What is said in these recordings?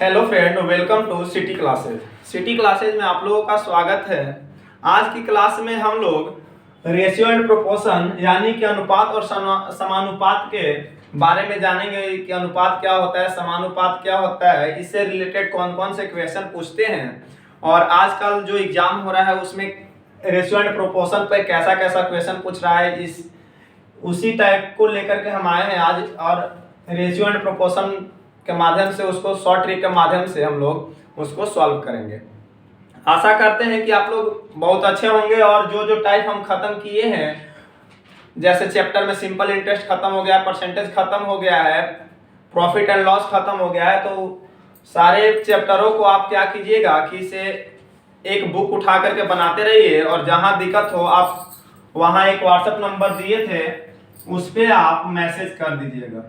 Hello friend, welcome to city classes. City classes में आप लोगों का स्वागत है। आज की क्लास में हम लोग रेशियो एंड प्रोपोर्शन यानी कि अनुपात और समानुपात के बारे में जानेंगे कि अनुपात क्या होता है, समानुपात क्या होता है, इससे रिलेटेड कौन कौन से क्वेश्चन पूछते हैं और आजकल जो एग्जाम हो रहा है उसमें रेशियो एंड प्रोपोर्शन पर कैसा कैसा क्वेश्चन पूछ रहा है, इस उसी टाइप को लेकर के हम आए हैं आज। और रेशियो एंड प्रोपोर्शन के माध्यम से उसको शॉर्ट ट्रिक के माध्यम से हम लोग उसको सॉल्व करेंगे। आशा करते हैं कि आप लोग बहुत अच्छे होंगे और जो जो टाइप हम खत्म किए हैं, जैसे चैप्टर में सिंपल इंटरेस्ट खत्म हो गया, परसेंटेज खत्म हो गया है, प्रॉफिट एंड लॉस खत्म हो गया है, तो सारे चैप्टरों को आप क्या कीजिएगा कि इसे एक बुक उठा करके बनाते रहिए और जहां दिक्कत हो आप वहां एक व्हाट्सएप नंबर दिए थे उस पर आप मैसेज कर दीजिएगा।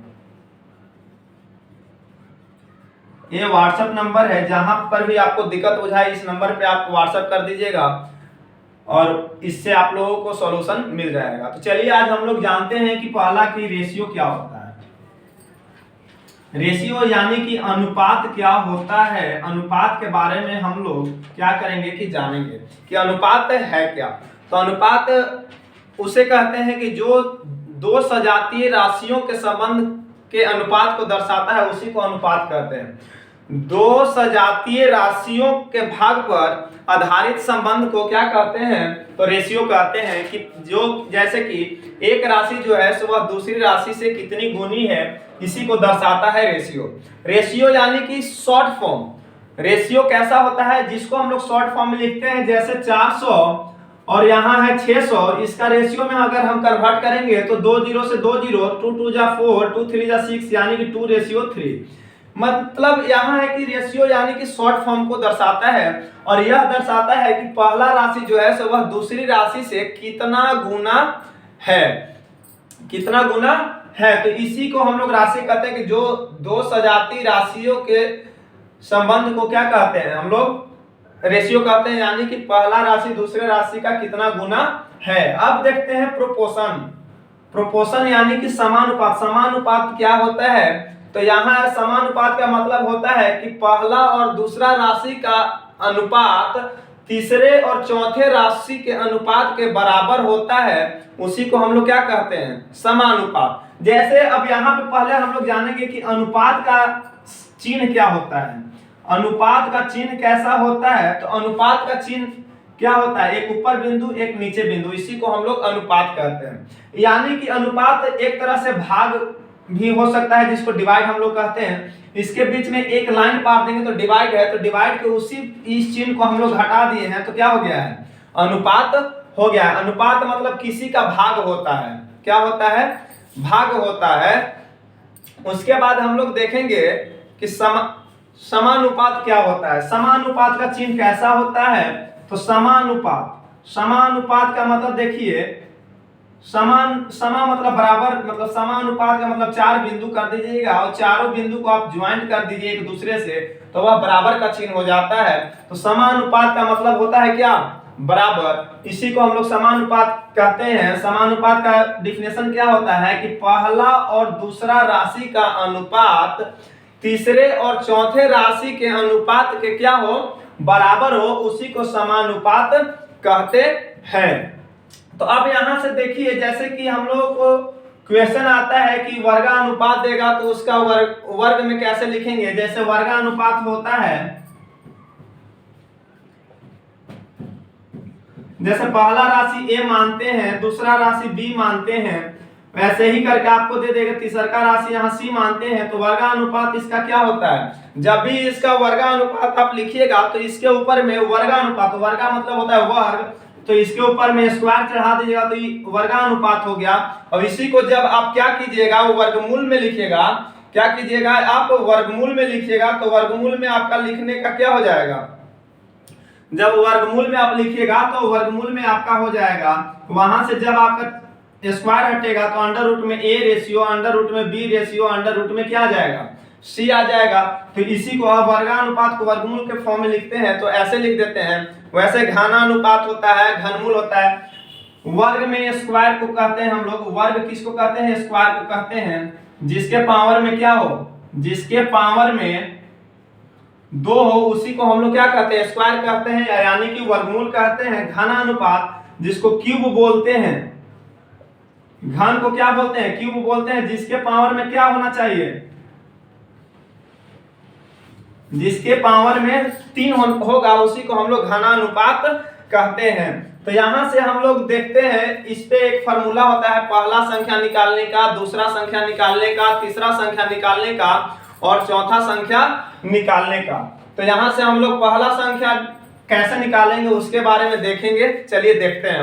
ये व्हाट्सएप नंबर है, जहां पर भी आपको दिक्कत हो जाए इस नंबर पे आप व्हाट्सएप कर दीजिएगा और इससे आप लोगों को सॉल्यूशन मिल जाएगा। तो चलिए आज हम लोग जानते हैं कि पहला कि रेशियो क्या होता है। रेशियो यानी कि अनुपात क्या होता है। अनुपात के बारे में हम लोग क्या करेंगे कि जानेंगे कि अनुपात है क्या। तो अनुपात उसे कहते हैं कि जो दो सजातीय राशियों के संबंध के अनुपात को दर्शाता है, उसी को अनुपात कहते हैं। दो सजातीय राशियों के भाग पर आधारित संबंध को क्या कहते हैं, तो रेशियो कहते हैं। कि जो जैसे कि एक राशि जो है सो वह दूसरी राशि से कितनी गुनी है, इसी को दर्शाता है रेशियो। रेशियो यानी कि शॉर्ट फॉर्म। रेशियो कैसा होता है जिसको हम लोग शॉर्ट फॉर्म में लिखते हैं, जैसे 400 और यहाँ है 600। इसका रेशियो में अगर हम कन्वर्ट करेंगे तो 2 0 से 2 0, 2 2 जा 4, 2 3 जा 6 यानी कि 2:3। मतलब यहाँ है कि रेशियो यानी कि शॉर्ट फॉर्म को दर्शाता है और यह दर्शाता है कि पहला राशि जो है सो वह दूसरी राशि से कितना गुना है, कितना गुना है। तो इसी को हम लोग राशि कहते हैं कि जो दो सजातीय राशियों के संबंध को क्या कहते हैं, हम लोग रेशियो कहते हैं, यानी कि पहला राशि दूसरे राशि का कितना गुना है। अब देखते हैं प्रोपोर्शन। प्रोपोर्शन यानी कि समानुपात। समानुपात क्या होता है, तो यहाँ समानुपात का मतलब होता है कि पहला और दूसरा राशि का अनुपात तीसरे और चौथे राशि के अनुपात के बराबर होता है, उसी को हम लोग क्या कहते हैं, समानुपात। जैसे अब यहाँ पे पहले हम लोग जानेंगे कि अनुपात का चिन्ह क्या होता है। अनुपात का चिन्ह कैसा होता है, तो अनुपात का चिन्ह क्या होता है, एक ऊपर बिंदु एक नीचे बिंदु, इसी को हम लोग अनुपात कहते हैं। यानी कि अनुपात एक तरह से भाग भी हो सकता है, जिसको डिवाइड हम लोग कहते हैं। इसके बीच में एक लाइन पार देंगे तो डिवाइड है, तो डिवाइड के उसी इस चिन्ह को हम लोग हटा दिए हैं तो क्या हो गया है, अनुपात हो गया है। अनुपात मतलब किसी का भाग होता है। क्या होता है, भाग होता है। उसके बाद हम लोग देखेंगे कि समानुपात क्या होता है। समानुपात का चिन्ह कैसा होता है, तो समानुपात का मतलब देखिए, समा मतलब बराबर, मतलब समानुपात का मतलब 4 बिंदु कर दीजिएगा और चारों बिंदु को आप ज्वाइंट कर दीजिए एक दूसरे से, तो वह बराबर का चिन्ह हो जाता है। तो समानुपात का मतलब होता है क्या, बराबर। इसी को हम लोग समानुपात कहते हैं। समानुपात का डिफिनेशन क्या होता है कि पहला और दूसरा राशि का अनुपात तीसरे और चौथे राशि के अनुपात के क्या हो, बराबर हो, उसी को समानुपात कहते हैं। तो अब यहां से देखिए, जैसे कि हम लोग को क्वेश्चन आता है कि वर्गानुपात देगा तो उसका वर्ग में कैसे लिखेंगे। जैसे वर्गानुपात होता है, जैसे पहला राशि a मानते हैं, दूसरा राशि b मानते हैं, वैसे ही करके आपको दे देगा तीसरा राशि यहाँ c मानते हैं। तो वर्गानुपात इसका क्या होता है, जब भी इसका वर्गानुपात आप लिखिएगा तो इसके ऊपर में वर्गानुपात, वर्गा मतलब होता है वर्ग, तो इसके ऊपर में स्क्वायर चढ़ा दीजिएगा तो ये वर्गानुपात हो गया। और इसी को जब आप क्या कीजिएगा, वर्गमूल में लिखिएगा। क्या कीजिएगा, आप वर्गमूल में लिखिएगा तो वर्गमूल में आपका लिखने का क्या हो जाएगा, जब वर्गमूल में आप लिखिएगा तो वर्गमूल में आपका हो जाएगा, वहां से जब आपका स्क्वायर हटेगा तो अंडर रूट में a रेशियो, अंडर रूट में b रेशियो, अंडर रूट में क्या आ जाएगा, c आ जाएगा। तो इसी को आप वर्गानुपात को वर्गमूल के फॉर्म में लिखते हैं तो ऐसे लिख देते हैं। वैसे घनानुपात होता है, घनमूल होता है। वर्ग में स्क्वायर को कहते हैं हम लोग, वर्ग किसको कहते हैं, स्क्वायर को कहते हैं। जिसके पावर में क्या हो, जिसके पावर में 2 हो उसी को हम लोग क्या कहते हैं, स्क्वायर कहते हैं, यानी कि वर्गमूल कहते हैं। घन अनुपात जिसको क्यूब बोलते हैं, घन को क्या बोलते हैं, क्यूब बोलते हैं। जिसके पावर में क्या होना चाहिए, जिसके पावर में 3 होगा उसी को हम लोग घनानुपात कहते हैं। तो यहां से हम लोग देखते हैं, इस पे एक फार्मूला होता है, पहला संख्या निकालने का, दूसरा संख्या निकालने का, तीसरा संख्या निकालने का और चौथा संख्या निकालने का। तो यहां से हम लोग पहला संख्या कैसे निकालेंगे उसके बारे में देखेंगे। चलिए देखते हैं।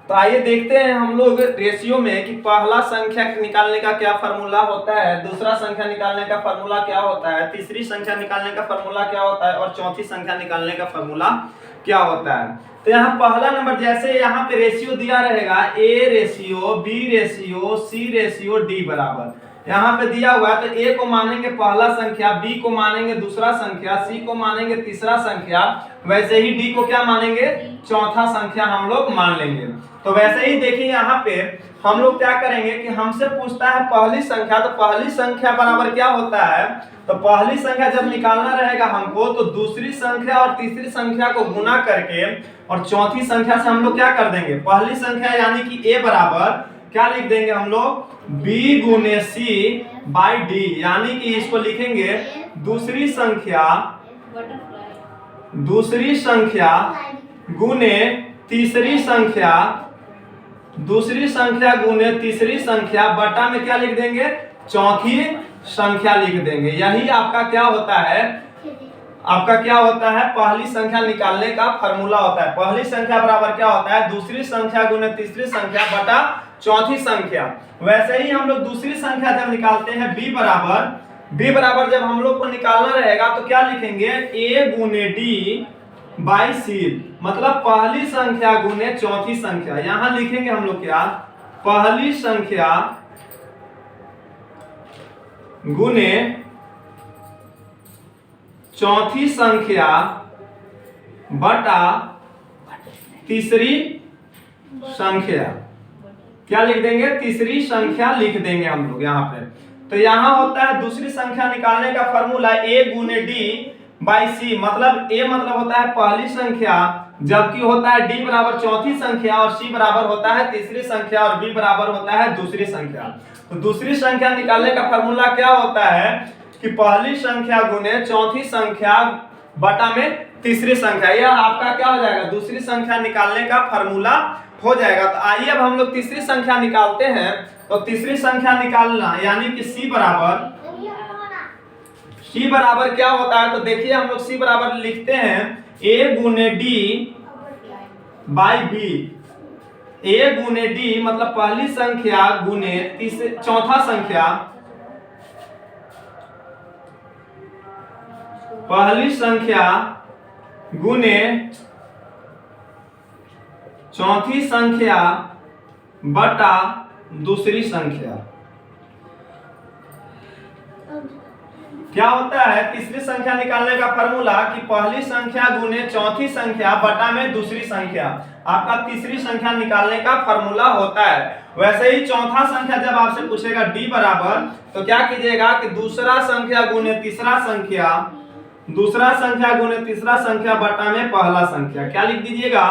तो आइए देखते हैं हम लोग रेशियो में कि पहला संख्या निकालने का क्या फार्मूला होता है, दूसरा संख्या निकालने का फार्मूला क्या होता है, तीसरी संख्या निकालने का फार्मूला क्या होता है और चौथी संख्या निकालने का फार्मूला क्या होता है। तो यहाँ पहला नंबर, जैसे यहाँ पे रेशियो दिया रहेगा A ratio, B ratio, C ratio, D बराबर यहाँ पे दिया हुआ है। तो A को मानेंगे पहला संख्या, B को मानेंगे दूसरा संख्या, C को मानेंगे तीसरा संख्या, वैसे ही D को क्या मानेंगे, चौथा संख्या हम लोग मान लेंगे। तो वैसे ही देखिए यहाँ पे हम लोग क्या करेंगे कि हमसे पूछता है पहली संख्या, तो पहली संख्या बराबर क्या होता है, तो पहली संख्या जब निकालना रहेगा हमको तो दूसरी संख्या और तीसरी संख्या को गुना करके और चौथी संख्या से हम लोग क्या कर देंगे, पहली संख्या यानी कि A बराबर क्या लिख देंगे हम लोग, B गुने C बाई D, यानी कि इसको लिखेंगे दूसरी संख्या गुने तीसरी संख्या, दूसरी संख्या गुने तीसरी संख्या बटा में क्या लिख देंगे, चौथी संख्या लिख देंगे। यही आपका क्या होता है, आपका क्या होता है, पहली संख्या निकालने का फार्मूला होता है। पहली संख्या बराबर क्या होता है, दूसरी संख्या गुने तीसरी संख्या बटा चौथी संख्या। वैसे ही हम लोग दूसरी संख्या जब निकालते हैं B बराबर जब हम लोग को निकालना रहेगा तो क्या लिखेंगे, A गुने D बाई C, मतलब पहली संख्या गुने चौथी संख्या। यहां लिखेंगे हम लोग क्या, पहली संख्या गुने चौथी संख्या बटा तीसरी संख्या, क्या लिख देंगे, तीसरी संख्या लिख देंगे हम लोग यहाँ पे। तो यहाँ होता है दूसरी संख्या निकालने का फॉर्मूला A गुने D बाई C, मतलब A मतलब होता है पहली संख्या, जबकि होता है D बराबर चौथी संख्या और C बराबर होता है तीसरी संख्या और B बराबर होता है दूसरी संख्या। तो दूसरी संख्या निकालने का फॉर्मूला क्या होता है कि पहली संख्या गुने चौथी संख्या बटा में तीसरी संख्या, यह आपका क्या हो जाएगा, दूसरी संख्या निकालने का फॉर्मूला हो जाएगा। तो आइए अब हम लोग तीसरी संख्या निकालते हैं। तो तीसरी संख्या निकालना यानी कि C बराबर क्या होता है, तो देखिए हम लोग C बराबर लिखते हैं A गुने D बाई B। A गुने D मतलब पहली संख्या गुने चौथा संख्या, पहली संख्या गुने चौथी संख्या बटा दूसरी संख्या। क्या होता है, तीसरी संख्या निकालने का फॉर्मूला कि पहली संख्या गुने चौथी संख्या बटा में दूसरी संख्या, आपका तीसरी संख्या निकालने का फॉर्मूला होता है। वैसे ही चौथा संख्या जब आपसे पूछेगा D बराबर, तो क्या कीजिएगा कि दूसरा संख्या गुने तीसरा संख्या, दूसरा संख्या गुने तीसरा संख्या बटा में पहला संख्या, क्या लिख दीजिएगा,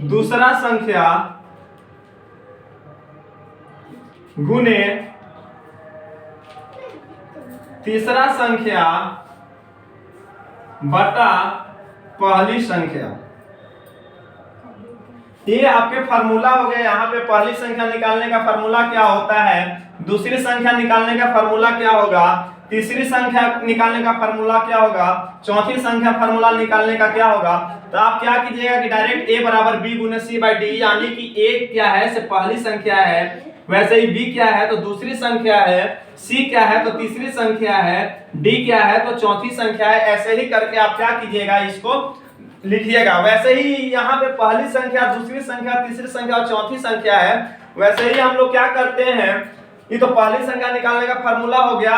दूसरा संख्या गुने तीसरा संख्या बटा पहली संख्या। ये आपके फार्मूला हो गए। यहाँ पे पहली संख्या निकालने का फार्मूला क्या होता है, दूसरी संख्या निकालने का फार्मूला क्या होगा, तीसरी संख्या निकालने का फार्मूला क्या होगा, चौथी संख्या फार्मूला निकालने का क्या होगा। तो आप क्या कीजिएगा कि डायरेक्ट A बराबर B गुने C बाई D, यानी कि A क्या है, से पहली संख्या है, वैसे ही B क्या है तो दूसरी संख्या है, C क्या है तो तीसरी संख्या है, D क्या है तो चौथी संख्या है। ऐसे ही करके आप क्या कीजिएगा, इसको लिखिएगा। वैसे ही यहाँ पे पहली संख्या, दूसरी संख्या, तीसरी संख्या और चौथी संख्या है। वैसे ही हम लोग क्या करते हैं, ये तो पहली संख्या निकालने का फार्मूला हो गया।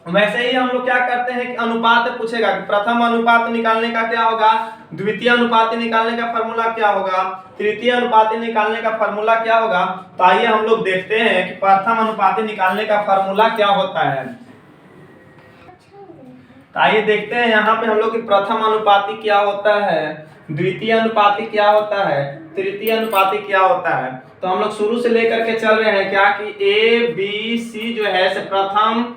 वैसे ही हम लोग क्या करते हैं कि अनुपात पूछेगा कि प्रथम अनुपात निकालने का क्या होगा, द्वितीय अनुपात निकालने का फार्मूला क्या होगा, तृतीय अनुपात निकालने का फार्मूला क्या होगा। तो आइए हम लोग देखते हैं कि प्रथम अनुपात निकालने का फार्मूला क्या होता है। तो आइए देखते हैं यहाँ पे हम लोग की प्रथम अनुपाती क्या होता है, द्वितीय अनुपाती क्या होता है, तृतीय अनुपाती क्या होता है। तो हम लोग शुरू से लेकर के चल रहे हैं क्या कि ए बी सी जो है प्रथम,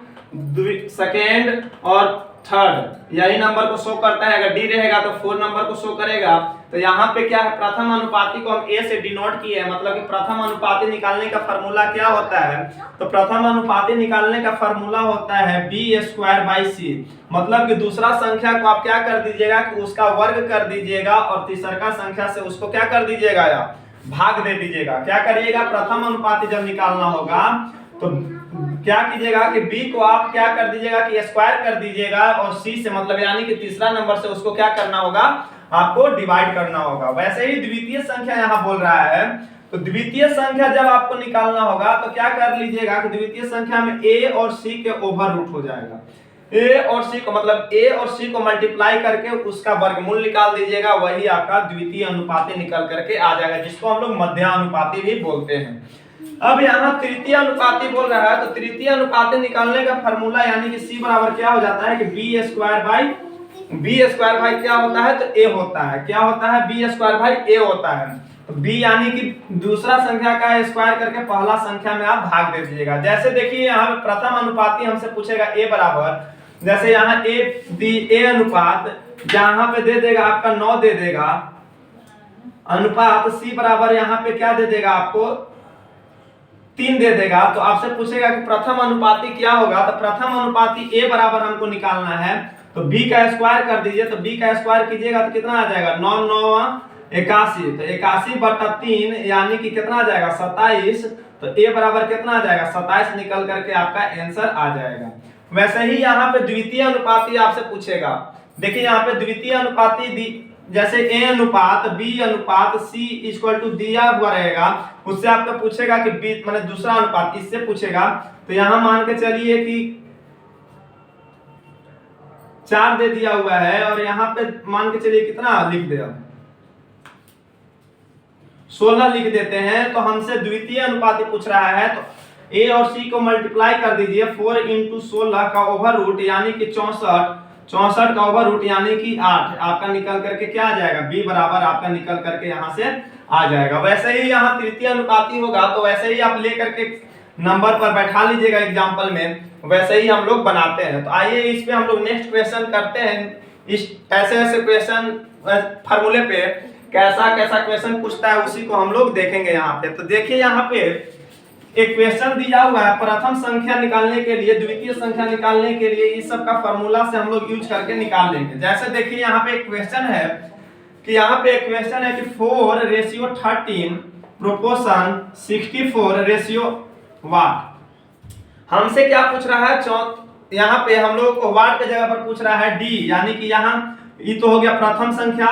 सेकेंड और थर्ड यही नंबर को शो करता है। अगर डी रहेगा तो 4 नंबर को शो करेगा। तो यहाँ पे क्या है, प्रथम अनुपाती को हम ए से डिनोट किए हैं, मतलब कि प्रथम अनुपाती निकालने का फॉर्मूला क्या होता है। तो प्रथम अनुपाती निकालने का फॉर्मूला होता है b²/c, मतलब कि दूसरा संख्या को आप क्या कर दीजिएगा कि उसका वर्ग कर दीजिएगा और तीसरा संख्या से उसको क्या कर दीजिएगा या भाग दे दीजिएगा। क्या करिएगा, प्रथम अनुपाती जब निकालना होगा तो क्या कीजिएगा कि b को आप क्या कर दीजिएगा कि स्क्वायर कर दीजिएगा और c से मतलब यानी कि तीसरा नंबर से उसको क्या करना होगा, आपको डिवाइड करना होगा। वैसे ही द्वितीय संख्या यहाँ बोल रहा है, तो द्वितीय संख्या जब आपको निकालना होगा तो क्या कर लीजिएगा कि द्वितीय संख्या में a और c के ओवर रूट हो जाएगा। a और c को मतलब a और c को मल्टीप्लाई करके उसका वर्गमूल निकाल दीजिएगा, वही आपका द्वितीय अनुपाती निकल करके आ जाएगा, जिसको हम लोग मध्यानुपाती भी बोलते हैं। अब यहाँ तृतीय अनुपाती बोल रहा है, तो तृतीय अनुपाती निकालने का फॉर्मूला यानी कि c बराबर क्या हो जाता है कि b² भाई क्या होता है, तो a होता है। क्या होता है, b² भाई a होता है। तो b यानी कि दूसरा संख्या का स्क्वायर करके पहला संख्या में आप भाग दे दीजिएगा। जैसे देखिए यहाँ प्रथम अनुपाती हमसे पूछेगा a बराबर, जैसे यहाँ a अनुपात जहाँ पे दे देगा आपका 9 दे देगा, अनुपात c बराबर यहाँ पे क्या दे देगा आपको 3 दे देगा। तो आपसे पूछेगा कि प्रथम अनुपाती क्या होगा, तो प्रथम अनुपाती a बराबर हमको निकालना है, तो b का स्क्वायर कर दीजिए। तो b का स्क्वायर कीजिएगा तो कितना आ जाएगा, 9 9 81, तो 81/3 यानी कि कितना आ जाएगा 27। तो a बराबर कितना आ जाएगा 27 निकल करके आपका आंसर आ जाएगा। वैसे ही यहाँ पे द्वितीय अनुपाती आपसे पूछेगा, देखिए यहाँ पे द्वितीय अनुपाती जैसे a अनुपात b अनुपात c इक्वल टू दिया हुआ रहेगा, उससे आपको पूछेगा कि b माने दूसरा अनुपात इससे पूछेगा। तो यहाँ मान के चलिए कि 4 दे दिया हुआ है और यहाँ पे मान के चलिए कितना लिख दे, 16 लिख देते हैं। तो हमसे द्वितीय अनुपाती पूछ रहा है, तो a और c को मल्टीप्लाई कर दीजिए, 4 × 16 का ओवर रूट यानी कि 64 का ओवर रूट यानी कि 8 आपका निकल करके क्या आ जाएगा, b बराबर आपका निकल करके यहाँ से आ जाएगा। वैसे ही यहाँ तृतीय अनुपाती होगा, तो वैसे ही आप लेकर के नंबर पर बैठा लीजिएगा एग्जाम्पल में, वैसे ही हम लोग बनाते हैं। तो आइए इस पे हम लोग नेक्स्ट क्वेश्चन करते हैं। इस ऐसे क्वेश्चन फार्मूले पे कैसा क्वेश्चन पूछता है उसी को हम लोग देखेंगे यहाँ पे। तो देखिए यहाँ पे एक क्वेश्चन दिया हुआ है, प्रथम संख्या निकालने के लिए, द्वितीय संख्या निकालने के लिए इस सब का फार्मूला से हम लोग यूज करके निकाल लेंगे। जैसे देखिए यहाँ पे एक क्वेश्चन है कि यहाँ पे एक क्वेश्चन है कि 4:13 प्रोपोर्शन 64:वाट। हमसे क्या पूछ रहा है, यहाँ पे हम लोग को वाट के जगह पर पूछ रहा है डी, यानी कि यहाँ ये तो हो गया प्रथम संख्या,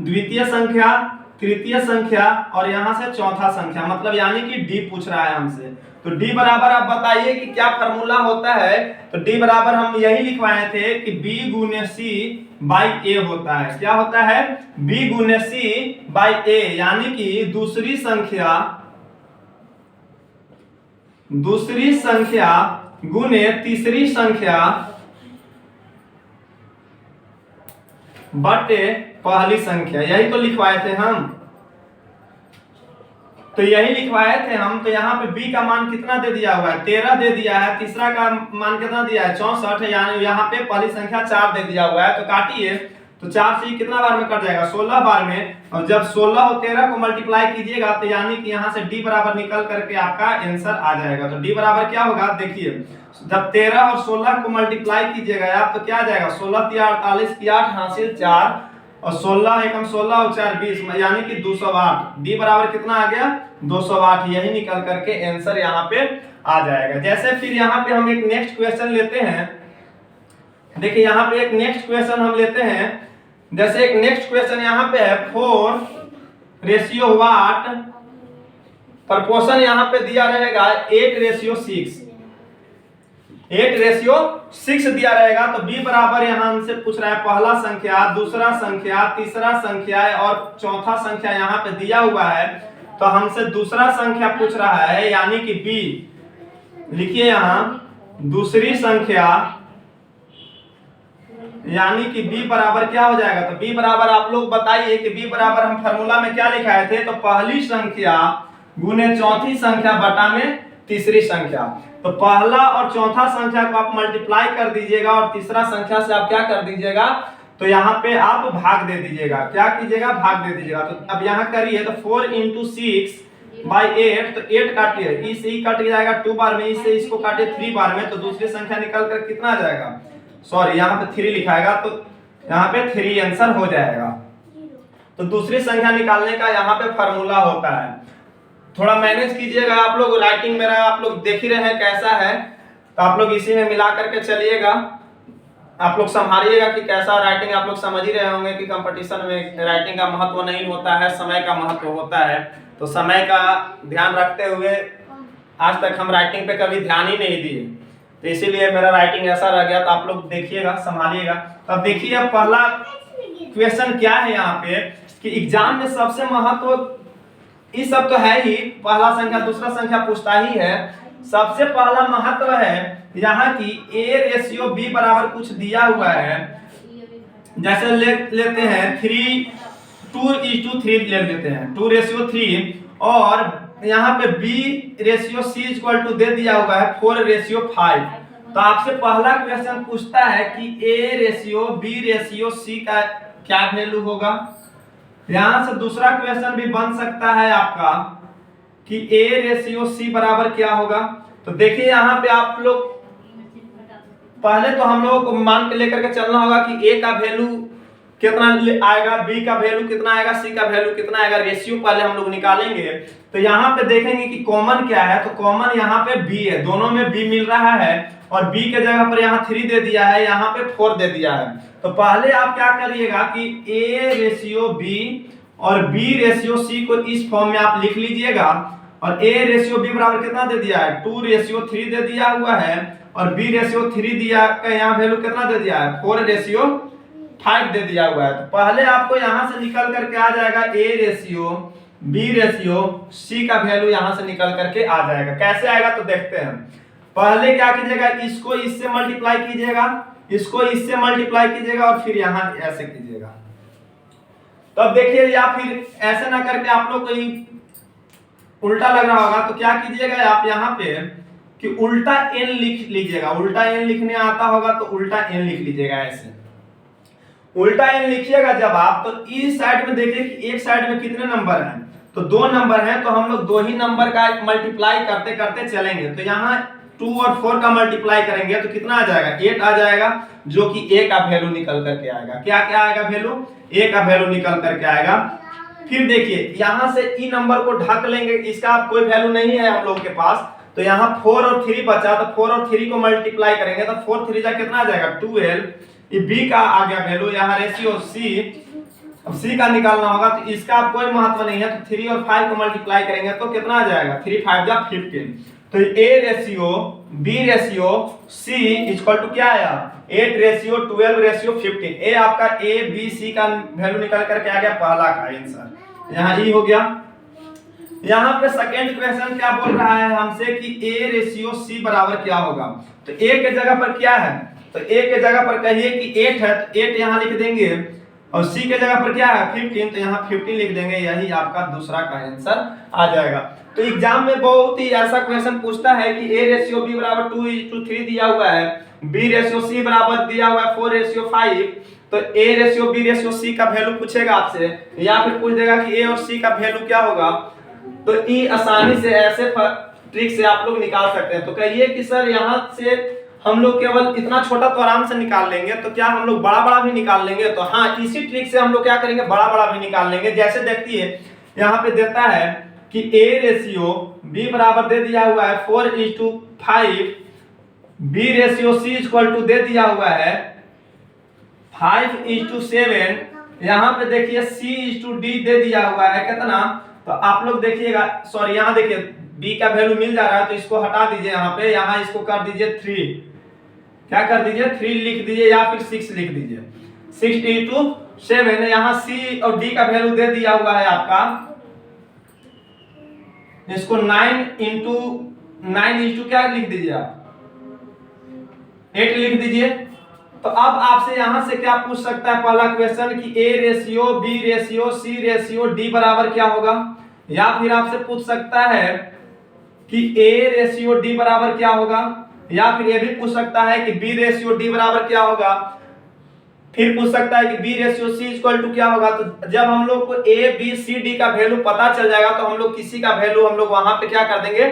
द्वितीय संख्या, तृतीय संख्या और यहाँ से चौथा संख्या, मतलब यानी कि डी पूछ रहा है हमसे। तो डी बराबर आप बताइए कि क्या फॉर्मूला होता है। तो डी बराबर हम यही लिखवाए थे कि b × c/a होता है। क्या होता है, b × c/a, यानी कि दूसरी संख्या गुने तीसरी संख्या बटे पहली संख्या, यही तो लिखवाए थे हम। तो यही लिखवाए थे हम। तो यहाँ पे b का मान कितना दे दिया हुआ है, 13 दे दिया है, तीसरा का मान कितना दिया है 64, यानी यहाँ पे पहली संख्या 4 दे दिया हुआ है। तो काटिए, तो 4 से कितना बार में कट जाएगा, 16 बार में। और जब 16 और 13 को मल्टीप्लाई कीजिएगा तो यानी कि यहाँ से d बराबर निकल करके आपका आंसर आ जाएगा। तो d बराबर क्या होगा, देखिए जब 13 और 16 को मल्टीप्लाई कीजिएगा आप तो क्या आ जाएगा, 16 × 48 की 8 हासिल 4 और 16 एकम 16 और 4 20, यानी कि 208। डी बराबर कितना आ गया, 208, यही निकल करके आंसर यहाँ पे आ जाएगा। जैसे फिर यहाँ पे हम एक नेक्स्ट क्वेश्चन लेते हैं। देखिए यहाँ पे एक नेक्स्ट क्वेश्चन हम लेते हैं। जैसे एक नेक्स्ट क्वेश्चन यहाँ पे है 4:वाट, प्रपोर्शन यहाँ पे दिया रहेगा 8:6, 8:6 दिया रहेगा। तो b बराबर यहाँ हमसे पूछ रहा है पहला संख्या, दूसरा संख्या, तीसरा संख्या और चौथा संख्या यहाँ पे दिया हुआ है। तो हमसे दूसरा संख्या पूछ रहा है, यानी कि b लिखिए यहाँ दूसरी संख्या यानी कि b बराबर क्या हो जाएगा, तो b बराबर आप लोग बताइए कि b बराबर हम फार्मूला में क्या लिखाए थे, तो पहली संख्या गुने चौथी संख्या बटा में तीसरी संख्या। तो पहला और चौथा संख्या को आप मल्टीप्लाई कर दीजिएगा और तीसरा संख्या से आप क्या कर दीजिएगा, तो यहाँ पे आप भाग दे दीजिएगा। क्या कीजिएगा, भाग दे दीजिएगा। तो अब यहाँ करिए तो 4 × 6 बाई 8, तो 8 काटिए, इससे ही कट जाएगा 2 बार में, इससे इसको काटिए 3 बार में, तो दूसरी संख्या निकल कर कितना आ जाएगा, सॉरी यहाँ पे 3 लिखाएगा तो यहाँ पे 3 आंसर हो जाएगा। तो दूसरी संख्या निकालने का यहाँ पे फार्मूला होता है। थोड़ा मैनेज कीजिएगा आप लोग, राइटिंग मेरा आप लोग देख ही रहे हैं कैसा है, तो आप लोग इसी में मिला करके चलिएगा। आप लोग संभालिएगा कि कैसा राइटिंग, आप लोग समझ ही रहे होंगे कि कंपटीशन में राइटिंग का महत्व नहीं होता है, समय का महत्व होता है। तो समय का ध्यान रखते हुए आज तक हम राइटिंग पे कभी ध्यान ही नहीं दिए, तो इसीलिए मेरा राइटिंग ऐसा रह गया। तो आप लोग देखिएगा, संभालिएगा। तो अब देखिए अब पहला क्वेश्चन क्या है यहाँ पे कि एग्जाम में सबसे महत्व ये सब तो है ही, पहला संख्या दूसरा संख्या पूछता ही है। सबसे पहला महत्व है यहाँ की a/b बराबर कुछ दिया हुआ है, जैसे लेते हैं 2:3 ले लेते हैं, 2:3, और यहाँ पे b/c दे दिया हुआ है 4:5। तो आपसे पहला क्वेश्चन पूछता है कि a/b/c का क्या वैल्यू होगा। यहां से दूसरा क्वेश्चन भी बन सकता है आपका कि a/c बराबर क्या होगा। तो देखिए यहाँ पे आप लोग पहले तो हम लोगों को मान के लेकर के चलना होगा कि a का वैल्यू कितना आएगा, b का वैल्यू कितना आएगा, c का वैल्यू कितना आएगा, रेशियो पहले हम लोग निकालेंगे। तो यहाँ पे देखेंगे कि कॉमन क्या है, तो कॉमन यहाँ पे b है, दोनों में b मिल रहा है, और b के जगह पर यहाँ 3 दे दिया है, यहाँ पे 4 दे दिया है। तो पहले आप क्या करिएगा कि a/b और b/c को इस फॉर्म में आप लिख लीजिएगा। और a/b बराबर कितना दे दिया है, 2/3 दे दिया हुआ है, और b/3 दिया का यहाँ वैल्यू कितना दे दिया है, 4/5 दे दिया हुआ है। तो पहले आपको यहाँ से निकल करके आ जाएगा a/b/c का वैल्यू यहाँ से निकल करके आ जाएगा। कैसे आएगा तो देखते हैं। पहले क्या कीजिएगा, इसको इससे मल्टीप्लाई कीजिएगा, इसको इससे मल्टीप्लाई कीजिएगा, और फिर यहाँ ऐसे कीजिएगा। तो अब देखिए, या फिर ऐसे ना करके आप लोग को उल्टा लग रहा होगा, तो क्या कीजिएगा आप यहाँ पे कि उल्टा n लिख लीजिएगा। उल्टा n लिखने आता होगा तो उल्टा n लिख लीजिएगा। ऐसे उल्टा n लिखिएगा जब आप, तो इस साइड में देखिए कि एक साइड में कितने नंबर हैं, तो 2 नंबर हैं, तो हम लोग 2 ही नंबर का मल्टीप्लाई करते करते चलेंगे। तो यहाँ 2 और 4 का मल्टीप्लाई करेंगे तो कितना आ जाएगा, 8 आ जाएगा, जो कि a का वैल्यू निकल करके आएगा। क्या क्या आएगा वैल्यू, a का वैल्यू निकल करके आएगा। फिर देखिए यहाँ से ई नंबर को ढक लेंगे, इसका कोई वैल्यू नहीं है हम लोग के पास, तो यहाँ 4 और 3 बचा, तो 4 और 3 को मल्टीप्लाई करेंगे तो 4 3 जा कितना आ जाएगा, 12। ये b का आ गया वैल्यू, यहाँ रेशियो c, अब c का निकालना होगा, तो इसका कोई महत्व नहीं है, तो 3 और 5 को मल्टीप्लाई करेंगे तो कितना आ जाएगा, 3 5 जा 15। तो a/b/c इक्वल टू क्या आया, 8/12/15। ए आपका a/b/c का वैल्यू निकल करके आ गया, पहला का आंसर यहाँ ई हो गया। यहाँ पे सेकंड क्वेश्चन क्या बोल रहा है हमसे कि a/c बराबर क्या होगा। तो a के जगह पर क्या है, तो a के जगह पर कहिए कि 8 है, तो 8 यहाँ लिख देंगे, और c के जगह पर क्या है 15, तो यहाँ 15 लिख देंगे। यही आपका दूसरा का आंसर आ जाएगा। तो एग्जाम में बहुत ही ऐसा क्वेश्चन पूछता है कि a/b बराबर 2:3 दिया हुआ है, b/c बराबर दिया हुआ है 4/5, तो a/b/c का वैल्यू पूछेगा आपसे, या फिर पूछ देगा कि a और c का वैल्यू क्या होगा। तो ये आसानी से ऐसे ट्रिक से आप लोग निकाल सकते हैं। तो कहिए कि सर यहाँ से हम लोग केवल इतना छोटा तो आराम से निकाल लेंगे, तो क्या हम लोग बड़ा बड़ा भी निकाल लेंगे। तो हाँ, इसी ट्रिक से हम लोग क्या करेंगे, बड़ा बड़ा भी निकाल लेंगे। जैसे देखिए यहाँ पे देता है कि a/b बराबर दे दिया हुआ है 4:5, b/c दे दिया हुआ है 5:7, यहाँ पे देखिए c/d दे दिया हुआ है कितना। तो आप लोग देखिएगा, सॉरी यहाँ देखिए b का वैल्यू मिल जा रहा है, तो इसको हटा दीजिए यहाँ पे, यहाँ इसको कर दीजिए 3, क्या कर दीजिए 3 लिख दीजिए, या फिर 6 लिख दीजिए, 6:7। यहाँ c और d का वैल्यू दे दिया हुआ है आपका, इसको 9 क्या लिख दीजिए आप, 8 लिख दीजिए। तो अब आपसे यहां से क्या पूछ सकता है पहला क्वेश्चन कि A ratio B ratio C ratio D बराबर क्या होगा, या फिर आपसे पूछ सकता है कि A रेशियो D बराबर क्या होगा, या फिर ये भी पूछ सकता है कि B रेशियो D बराबर क्या होगा, फिर पूछ सकता है कि B ratio C equal to क्या होगा। तो जब हम लोग को A B C D का वैल्यू पता चल जाएगा तो हम लोग किसी का वैल्यू हम लोग वहां पे क्या कर देंगे,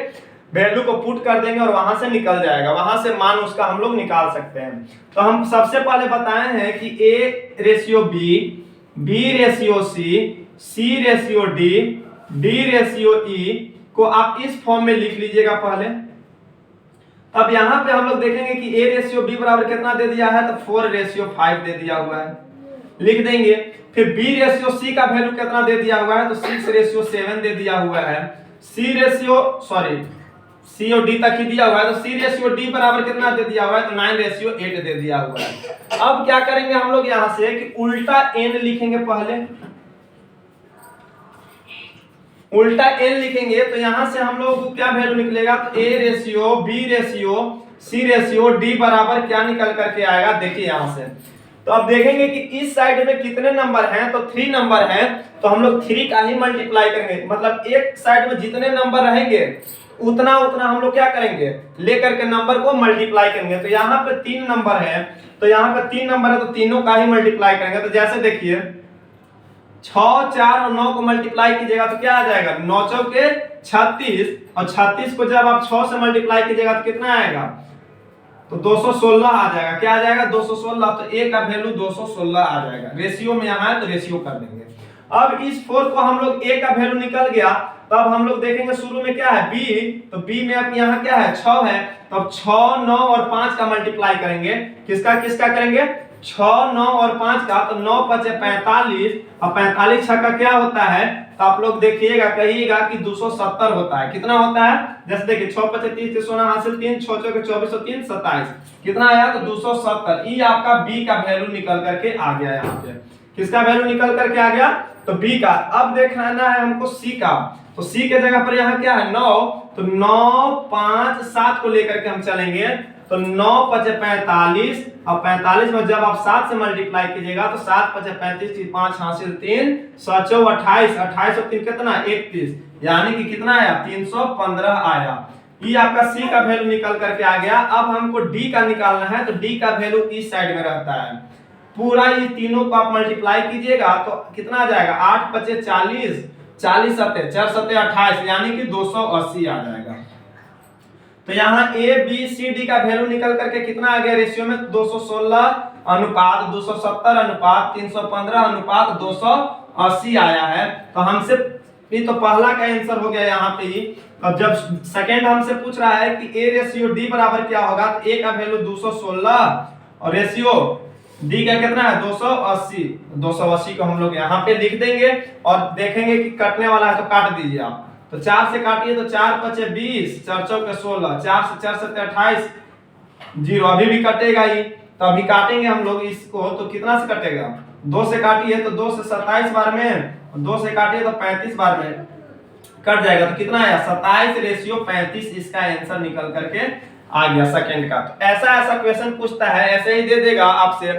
वैल्यू को पुट कर देंगे और वहां से निकल जाएगा, वहां से मान उसका हम लोग निकाल सकते हैं। तो हम सबसे पहले बताए हैं कि A ratio B ratio C ratio D ratio E को आप इस फॉर्म में लिख लीजिएगा पहले। अब यहां पे हम लोग देखेंगे कि A रेशियो B बराबर कितना दे दिया है, तो 4 रेशियो 5 दे दिया हुआ है, लिख देंगे। फिर B रेशियो C का वैल्यू कितना दे दिया हुआ है, तो 6 रेशियो 7 दे दिया हुआ है। C और D तक ही दिया हुआ है, तो C रेशियो D बराबर कितना दे दिया हुआ है, तो 9 रेशियो 8 दे दिया हुआ है। अब क्या करेंगे हम लोग यहां से कि उल्टा n लिखेंगे, पहले उल्टा n लिखेंगे तो यहां से हम लोग को क्या वैल्यू निकलेगा, तो A ratio B ratio C ratio D बराबर क्या निकल करके आएगा, देखिए यहां से। तो अब देखेंगे कि इस साइड में कितने नंबर हैं, तो 3 नंबर हैं, तो हम लोग 3 का ही मल्टीप्लाई करेंगे, मतलब एक साइड में जितने नंबर रहेंगे उतना उतना हम लोग क्या करेंगे, लेकर के नंबर को मल्टीप्लाई करेंगे। तो यहाँ पे 3 नंबर है, तो यहाँ पे 3 नंबर है, तो तीनों का ही मल्टीप्लाई करेंगे। तो जैसे देखिए 6 4 और 9 को मल्टीप्लाई कीजिएगा तो क्या आ जाएगा, 9 चौके 36, और 36 को जब आप 6 से मल्टीप्लाई कीजिएगा तो कितना आएगा, तो 216 आ जाएगा। क्या आ जाएगा, 216। तो A का वैल्यू 216 आ जाएगा। रेशियो में यहाँ है तो रेशियो कर देंगे। अब इस 4 को हम लोग A का वैल्यू निकल गया, तब हम लोग देखेंगे शुरू में क्या है B, तो B में अब यहाँ क्या है 6 है, तब 6 9 और 5 का मल्टीप्लाई करेंगे। किसका किसका करेंगे, 6 9 और 5 का, तो 9 5 45, और 45 6 का क्या होता है, तो आप लोग देखिएगा कहिएगा कि 270 होता है। कितना होता है, जैसे देखिए 6 5 30 से सोना हासिल 3, 6 चौके 24 और 3 27, कितना आया, तो 270। ये आपका B का वैल्यू निकल करके आ गया। यहाँ पे किसका वैल्यू निकल करके आ गया, तो B का। अब देखना है हमको C का, तो C के जगह पर यहाँ क्या है 9, तो 9 5 7 को लेकर के हम चलेंगे, तो 9 5 45, और 45 में जब आप 7 से मल्टीप्लाई कीजिएगा तो 7 5 35, 5 हासिल 3, 7 28, 28 और 3 कितना 31, यानी कि कितना आया 315 आया। ये आपका C का वैल्यू निकल करके आ गया। अब हमको D का निकालना है, तो D का वैल्यू इस साइड में रहता है। पूरा ये तीनों को आप मल्टीप्लाई कीजिएगा तो कितना आ जाएगा, 8 5 40, 40 7 4 7 28, यानी कि 280 आ जाएगा। तो यहाँ A B C D का वैल्यू निकल करके कितना आ गया, रेशियो में 216 अनुपात 270 अनुपात 315 अनुपात 280 आया है। तो हमसे ये तो पहला का आंसर हो गया यहाँ पे ही। अब जब सेकंड हमसे पूछ रहा है कि A रेशियो D बराबर क्या होगा, तो A का वैल्यू 216 और रेशियो D का कितना है 280। 280 को हम लोग यहाँ पे लिख देंगे और देखेंगे कि कटने वाला है तो काट दीजिए आप। तो 4 से काटिए तो 4 5 20, 4 चौके 16, 4 से 4 7 28, 0 अभी भी कटेगा ही। तो अभी काटेंगे हम लोग इसको, तो कितना से कटेगा, 2 से काटिए तो 2 से 27 बार में, 2 से काटिए तो 35 बार में कट जाएगा। तो कितना आया 27 रेशियो 35, इसका आंसर निकल करके आ गया सेकंड का। तो ऐसा क्वेश्चन पूछता है, ऐसे ही दे देगा आपसे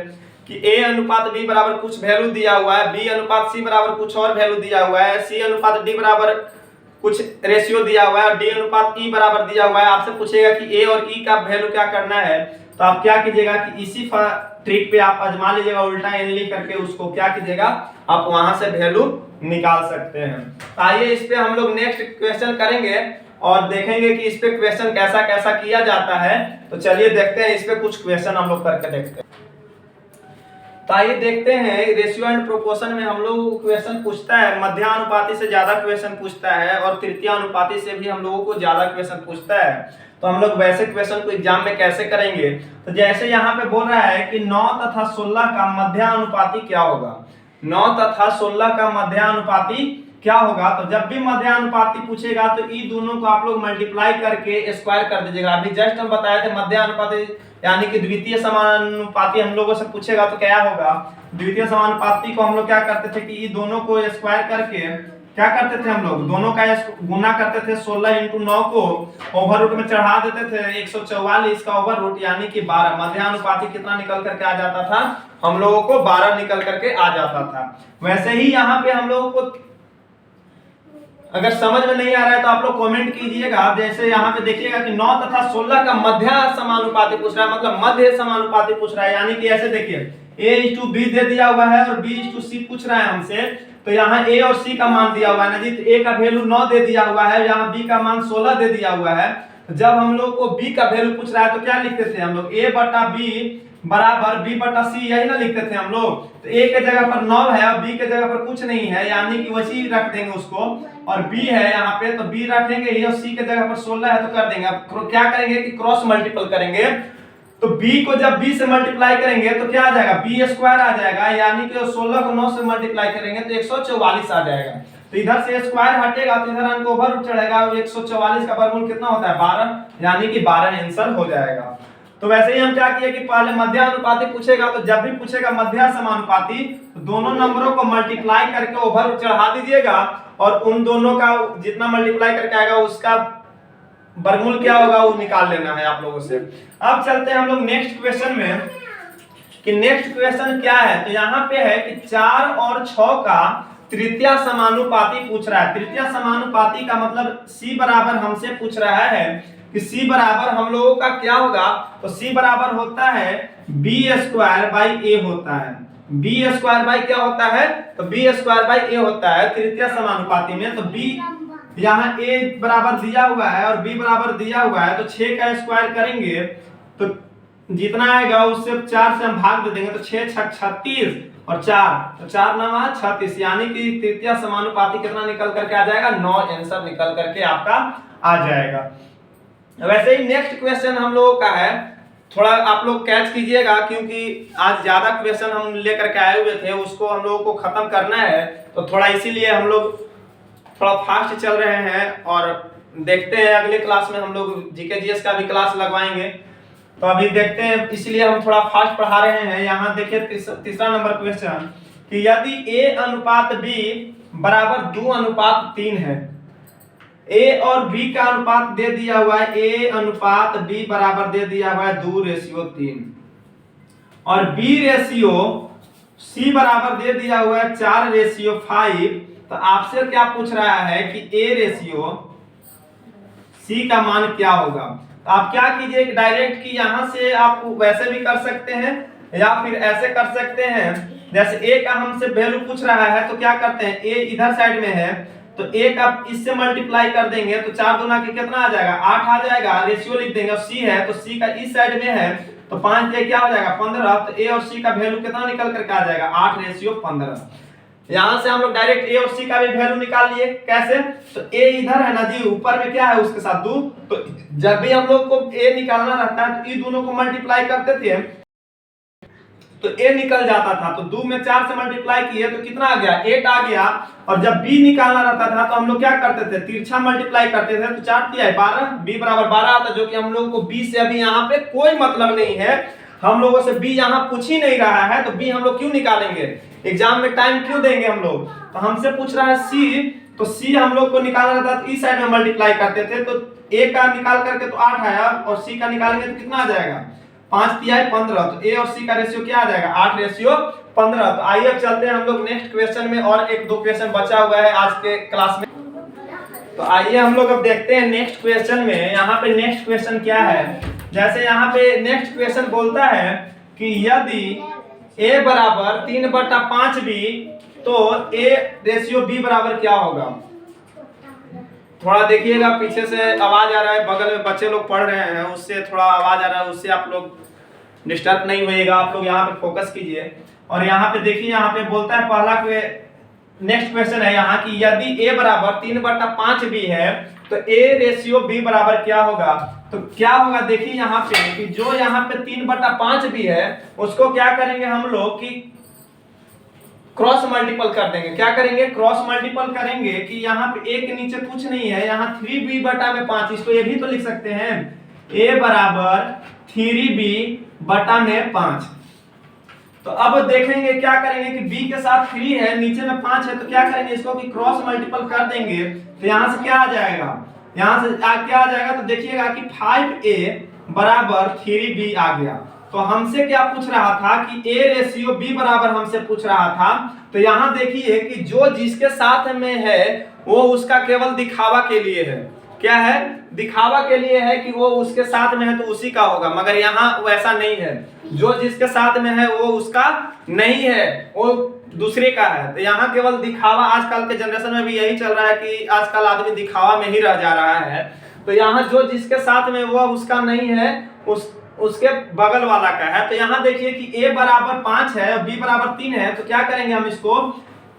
कि A अनुपात B बराबर कुछ वैल्यू दिया हुआ है, B अनुपात C बराबर कुछ और वैल्यू दिया हुआ है, C अनुपात D बराबर कुछ रेशियो दिया हुआ है, D अनुपात E बराबर दिया हुआ है। आपसे पूछेगा कि A और E का वैल्यू क्या करना है, तो आप क्या कीजिएगा कि इसी ट्रिक पे आप आजमा लीजिएगा, उल्टा n लिख करके उसको क्या कीजिएगा, आप वहां से वैल्यू निकाल सकते हैं। तो आइए इस पे हम लोग नेक्स्ट क्वेश्चन करेंगे और देखेंगे कि इस पे क्वेश्चन कैसा कैसा किया जाता है। तो चलिए देखते हैं इस पे कुछ क्वेश्चन हम लोग करके देखते हैं। तो आइए देखते हैं, रेशियो एंड प्रोपोर्शन में हम लोग क्वेश्चन पूछता है, मध्यानुपाती से ज्यादा क्वेश्चन पूछता है और तृतीयानुपाती से भी हम लोगों को ज्यादा क्वेश्चन पूछता है। तो हम लोग वैसे क्वेश्चन को एग्जाम में कैसे करेंगे, तो जैसे यहाँ पे बोल रहा है कि 9 तथा 16 का मध्यानुपाती क्या होगा, 9 तथा 16 का मध्यानुपाती क्या होगा। तो जब भी मध्यानुपाती पूछेगा तो ये दोनों को आप लोग मल्टीप्लाई करके स्क्वायर कर दीजिएगा। अभी जस्ट हम बताए थे मध्यानुपाती यानी कि द्वितीय समानुपाती हम लोगों से पूछेगा तो क्या होगा, द्वितीय समानुपाती को हम लोग क्या करते थे कि ये दोनों को स्क्वायर करके क्या करते थे हम लोग, दोनों का गुना करते थे 16 × 9 को ओवर रूट में चढ़ा देते थे 144 का ओवर रूट यानी कि 12। मध्यानुपाती कितना निकल करके आ जाता था, हम लोगों को 12 निकल करके आ जाता था। वैसे ही यहाँ पे हम लोगों को अगर समझ में नहीं आ रहा है तो आप लोग कमेंट कीजिएगा। जैसे यहाँ पे देखिएगा कि 9 तथा 16 का मध्य समानुपाती पूछ रहा है, मतलब मध्य समानुपाती पूछ रहा है, यानी कि ऐसे देखिए A/B दे दिया हुआ है और B/C पूछ रहा है हमसे, तो यहाँ A और C का मान दिया हुआ है ना जी, तो A का वैल्यू 9 दे दिया हुआ है, यहाँ B का मान 16 दे दिया हुआ है। जब हम लोग को B का वैल्यू पूछ रहा है तो क्या लिखते थे हम लोग, A/B बराबर B/C, यही ना लिखते थे हम लोग। तो A के जगह पर 9 है और B के जगह पर कुछ नहीं है, यानी कि वैसे ही रख देंगे उसको, और B है यहाँ पे तो B रखेंगे ही, और C के जगह पर 16 है तो कर देंगे। अब क्या करेंगे कि क्रॉस मल्टीपल करेंगे, तो B को जब B से मल्टीप्लाई करेंगे तो क्या आ जाएगा, B² आ जाएगा, यानी कि 16 को 9 से मल्टीप्लाई करेंगे तो 144 आ जाएगा। तो इधर से स्क्वायर हटेगा तो इधर अंक ओवर रूट चढ़ेगा, 144 का वर्गमूल कितना होता है 12, यानी कि 12 आंसर हो जाएगा। तो वैसे ही हम क्या किए कि पहले मध्य अनुपाती पूछेगा तो जब भी पूछेगा मध्य समानुपाती तो दोनों नंबरों को मल्टीप्लाई करके ओवर रूट चढ़ा दीजिएगा, और उन दोनों का जितना मल्टीप्लाई करके आएगा उसका वर्गमूल क्या होगा वो निकाल लेना है आप लोगों से। अब चलते हैं हम लोग नेक्स्ट क्वेश्चन में कि नेक्स्ट क्वेश्चन क्या है। तो यहाँ पे है कि 4 और 6 का तृतीय समानुपाती पूछ रहा है। तृतीय समानुपाती का मतलब C बराबर हमसे पूछ रहा है कि C बराबर हम लोगों का क्या होगा, तो C बराबर होता है B² होता है। B² क्या होता है, तो B² होता है तृतीय समानुपाती में। तो B यहाँ A बराबर दिया हुआ है और B बराबर दिया हुआ है, तो 6 का स्क्वायर करेंगे तो जितना आएगा उससे 4 से हम भाग दे देंगे, तो 6 × 36 और 4 तो 4 × 9 = 36, यानी कि तृतीय समानुपाती कितना निकल करके आ जाएगा, 9 आंसर निकल करके आपका आ जाएगा। वैसे ही नेक्स्ट क्वेश्चन हम लोगों का है, थोड़ा आप लोग कैच कीजिएगा क्योंकि आज ज्यादा क्वेश्चन हम लेकर के आए हुए थे, उसको हम लोगों को खत्म करना है, तो थोड़ा इसीलिए हम लोग थोड़ा फास्ट चल रहे हैं। और देखते हैं अगले क्लास में हम लोग जीके जीएस का भी क्लास लगवाएंगे, तो अभी देखते हैं, इसलिए हम थोड़ा फास्ट पढ़ा रहे हैं। यहाँ देखिए तीसरा नंबर क्वेश्चन कि यदि A/B बराबर 2/3 है, A और B का अनुपात दे दिया हुआ है, A/B बराबर दे दिया हुआ है 2:3, और B/C बराबर दे दिया हुआ है 4:5। तो आपसे क्या पूछ रहा है कि A/C का मान क्या होगा। तो आप क्या कीजिए कि डायरेक्ट कि यहाँ से आप वैसे भी कर सकते हैं या फिर ऐसे कर सकते हैं। जैसे A का हमसे वैल्यू पूछ रहा है तो क्या करते हैं, A इधर साइड में है तो A का इससे मल्टीप्लाई कर देंगे तो 4 दूना के कितना आ जाएगा, 8 आ जाएगा, रेशियो लिख देंगे। और C है तो C का इस साइड में है तो 5 से क्या हो जाएगा 15, तो A और C का वैल्यू कितना निकल करके आ जाएगा 8:15। यहाँ से हम लोग डायरेक्ट A और C का भी वैल्यू निकाल लिए। कैसे, तो A इधर है ना जी, ऊपर में क्या है उसके साथ 2, तो जब भी हम लोग को A निकालना रहता है तो ये दोनों को मल्टीप्लाई करते थे तो A निकल जाता था। तो 2 में 4 से मल्टीप्लाई किए तो कितना आ गया, 8 आ गया। और जब B निकालना रहता था तो हम लोग क्या करते थे, तिरछा मल्टीप्लाई करते थे, तो 4 × 12, B बराबर 12 आता, जो कि हम लोग को B से अभी यहाँ पे कोई मतलब नहीं है, हम लोगों से B यहाँ पूछ ही नहीं रहा है, तो B हम लोग क्यों निकालेंगे, एग्जाम में टाइम क्यों देंगे हम लोग। तो हमसे पूछ रहा है C, तो C हम लोग को निकालना रहता तो इस साइड में मल्टीप्लाई करते थे, तो A का निकाल करके तो 8 आया और C का निकालेंगे तो कितना आ जाएगा 5 × 15, तो A और C का रेशियो क्या आ जाएगा 8:15। तो आइए अब चलते हैं हम लोग नेक्स्ट क्वेश्चन में, और 1-2 क्वेश्चन बचा हुआ है आज के क्लास में। तो आइए हम लोग अब देखते हैं नेक्स्ट क्वेश्चन में। यहाँ पे नेक्स्ट क्वेश्चन क्या है, जैसे यहाँ पे नेक्स्ट क्वेश्चन बोलता है कि यदि A बराबर 3/5B तो A/B बराबर क्या होगा। थोड़ा देखिएगा, पीछे से आवाज आ रहा है, बगल में बच्चे लोग पढ़ रहे हैं उससे थोड़ा आवाज आ रहा है, उससे आप लोग डिस्टर्ब नहीं होइएगा, आप लोग यहाँ पे फोकस कीजिए। और यहाँ पे देखिए, यहाँ पे बोलता है पहला नेक्स्ट क्वेश्चन है यहाँ की, यदि A बराबर 3/5B है तो A/B बराबर क्या होगा। तो क्या होगा देखिए यहाँ पे कि जो यहाँ पे 3/5B है उसको क्या करेंगे हम लोग कि क्रॉस मल्टीपल कर देंगे। क्या करेंगे, क्रॉस मल्टीपल करेंगे कि यहाँ पे A के नीचे कुछ नहीं है, यहाँ 3B/5, इसको ये भी तो लिख सकते हैं A बराबर 3B/5। तो अब देखेंगे क्या करेंगे कि b के साथ 3 है, नीचे में 5 है, तो क्या करेंगे इसको कि क्रॉस मल्टीपल कर देंगे। तो यहाँ से क्या आ जाएगा, यहाँ से क्या आ जाएगा, तो देखिएगा कि 5a बराबर 3b आ गया। तो हमसे क्या पूछ रहा था कि a रेशियो b बराबर हमसे पूछ रहा था। तो यहाँ देखिए कि जो जिसके साथ में है वो उसका केवल दिखावा के लिए है। क्या है, दिखावा के लिए है कि वो उसके साथ में है तो उसी का होगा, मगर यहाँ वैसा नहीं है। जो जिसके साथ में है वो उसका नहीं है, वो दूसरे का है। तो यहाँ केवल दिखावा, आजकल के जनरेशन में भी यही चल रहा है कि आजकल आदमी दिखावा में ही रह जा रहा है। तो यहाँ जो जिसके साथ में वो उसका नहीं है, उसके बगल वाला का है। तो यहाँ देखिए कि a बराबर 5 है और b बराबर 3 है। तो क्या करेंगे हम इसको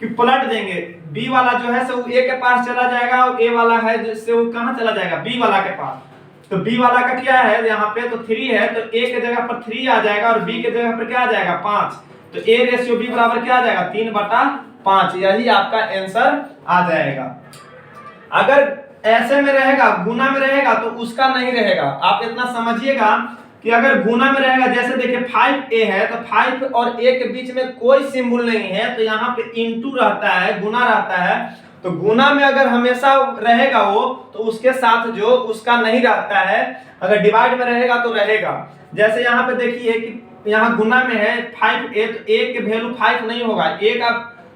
कि पलट देंगे, b वाला जो है वो a के पास चला जाएगा और a वाला है जिससे वो कहाँ चला जाएगा, b वाला के पास। तो b वाला का क्या है यहाँ पे, तो 3 है, तो a के जगह पर 3 आ जाएगा और b के जगह पर क्या आ जाएगा 5। तो a रेशियो b बराबर क्या आ जाएगा 3/5। यही आपका आंसर आ जाएगा। अगर ऐसे में रहेगा, गुना में रहेगा तो उसका नहीं रहेगा। आप इतना समझिएगा कि अगर गुना में रहेगा, जैसे देखिए 5a है तो 5 और a के बीच में कोई सिंबल नहीं है, तो यहाँ पे इंटू रहता है, गुना रहता है। तो गुना में अगर हमेशा रहेगा वो, तो उसके साथ जो उसका नहीं रहता है। अगर डिवाइड में रहेगा तो रहेगा। जैसे यहाँ पे देखिए कि यहाँ गुना में है 5a, तो a के वैल्यू 5 नहीं होगा, a का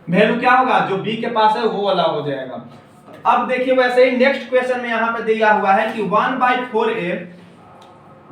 वैल्यू क्या होगा, जो b के पास है वो वाला हो जाएगा। अब देखिए वैसे ही नेक्स्ट क्वेश्चन में यहाँ पे दिया हुआ है कि 1/4a,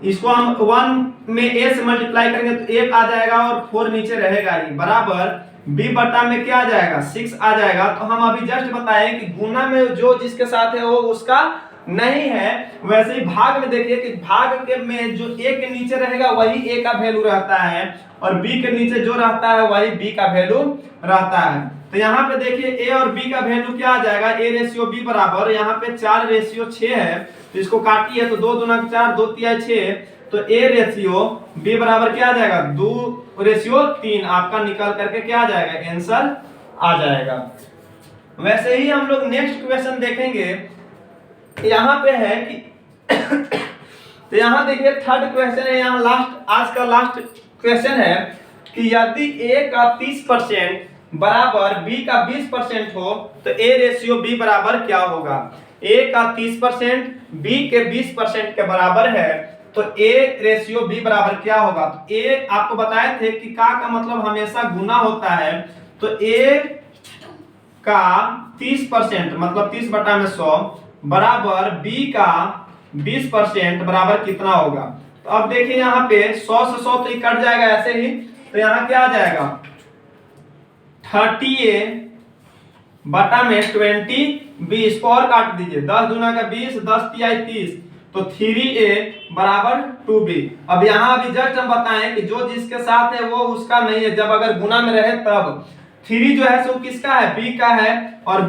इसको हम 1 में a से मल्टीप्लाई करेंगे तो 1 आ जाएगा और 4 नीचे रहेगा ही, बराबर b बटा में क्या आ जाएगा 6 आ जाएगा। तो हम अभी जस्ट बताएं कि गुना में जो जिसके साथ है वो उसका नहीं है। वैसे ही भाग में देखिए कि भाग के में जो a के नीचे रहेगा वही a का वैल्यू रहता है और b के नीचे जो रहता है वही b का वैल्यू रहता है। तो यहाँ पे देखिए a और b का वैल्यू क्या आ जाएगा, a रेशियो b बराबर, यहाँ पे 4 रेशियो 6 है, तो इसको काटिए तो 2 दूना 4, 2 तिया 6, तो a रेशियो b बराबर क्या आ जाएगा 2 रेशियो 3 आपका निकल करके क्या आ जाएगा, आंसर आ जाएगा। वैसे ही हम लोग नेक्स्ट क्वेश्चन देखेंगे, यहाँ पे है कि तो यहाँ देखिए थर्ड क्वेश्चन है, यहाँ लास्ट, आज का लास्ट क्वेश्चन है कि यदि a का 30% बराबर b का 20% हो तो a रेशियो b बराबर क्या होगा। a का 30% b के 20% के बराबर है, तो a रेशियो b बराबर क्या होगा। तो a आपको बताए थे कि का मतलब हमेशा गुना होता है। तो a का 30% मतलब 30/100 बराबर b का 20% बराबर कितना होगा। तो अब देखिए यहाँ पे 100 से 100 तो कट जाएगा ऐसे ही, तो यहाँ क्या आ जाएगा 30a बटा में 20b, इसको और काट दीजिए, 10 दूना का 20, 10 तिया 30, तो 3a बराबर 2b। अब यहाँ अभी जस्ट हम बताएं कि जो जिसके साथ है वो उसका नहीं है, जब अगर गुना में रहे तब। 3 जो है सो किसका है, b का है, और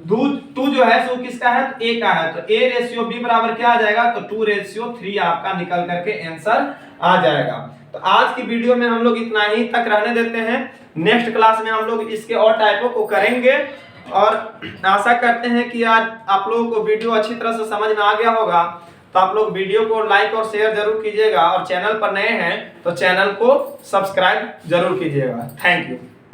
2 जो है सो किसका है, तो a का है। तो a रेशियो b बराबर क्या आ जाएगा, तो 2 रेशियो 3 आपका निकल करके आंसर आ जाएगा। तो आज की वीडियो में हम लोग इतना ही तक रहने देते हैं। नेक्स्ट क्लास में हम लोग इसके और टाइपों को करेंगे और आशा करते हैं कि आज आप लोगों को वीडियो अच्छी तरह से समझ में आ गया होगा। तो आप लोग वीडियो को लाइक और शेयर जरूर कीजिएगा और चैनल पर नए हैं तो चैनल को सब्सक्राइब जरूर कीजिएगा। Thank you.